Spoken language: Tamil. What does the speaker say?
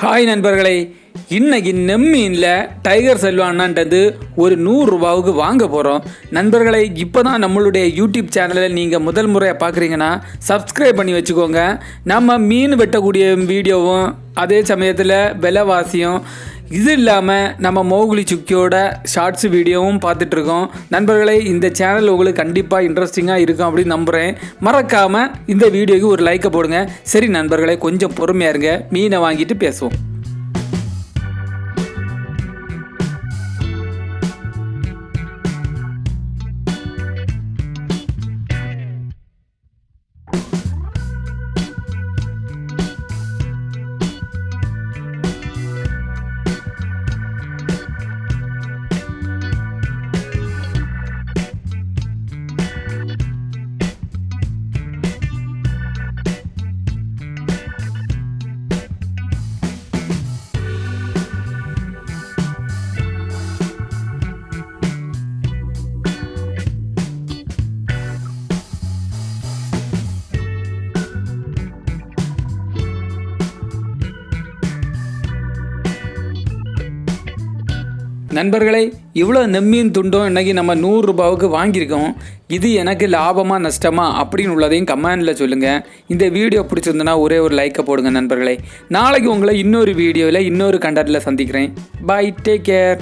ஹாய் நண்பர்களே, இன்னைக்கு நெம்மீனில் டைகர் செல்வா அண்ணான்றது ஒரு 100 ரூபாவுக்கு வாங்க போகிறோம். நண்பர்களே, இப்போ தான் நம்மளுடைய யூடியூப் சேனலில் நீங்கள் முதல் முறையாக பார்க்குறீங்கன்னா சப்ஸ்கிரைப் பண்ணி வச்சுக்கோங்க. நம்ம மீன் வெட்டக்கூடிய வீடியோவும் அதே சமயத்தில் விலைவாசியும் இது இல்லாமல் நம்ம மோகுலி சுக்கியோட ஷார்ட்ஸ் வீடியோவும் பார்த்துட்ருக்கோம். நண்பர்களே, இந்த சேனல் உங்களுக்கு கண்டிப்பாக இன்ட்ரெஸ்டிங்காக இருக்கும் அப்படின்னு நம்புகிறேன். மறக்காமல் இந்த வீடியோக்கு ஒரு லைக்கை போடுங்க. சரி நண்பர்களே, கொஞ்சம் பொறுமையாக இருங்க, மீனை வாங்கிட்டு பேசுவோம். நண்பர்களே, இவ்வளோ நெம்மீன் துண்டும் இன்றைக்கி நம்ம 100 ரூபாவுக்கு வாங்கியிருக்கோம். இது எனக்கு லாபமாக நஷ்டமா அப்படின்னு உள்ளதையும் கமெண்டில் சொல்லுங்கள். இந்த வீடியோ பிடிச்சிருந்துன்னா ஒரே ஒரு லைக்கை போடுங்க நண்பர்களே. நாளைக்கு உங்களை இன்னொரு வீடியோவில் இன்னொரு கண்டென்ட்டில் சந்திக்கிறேன். பாய், டேக் கேர்.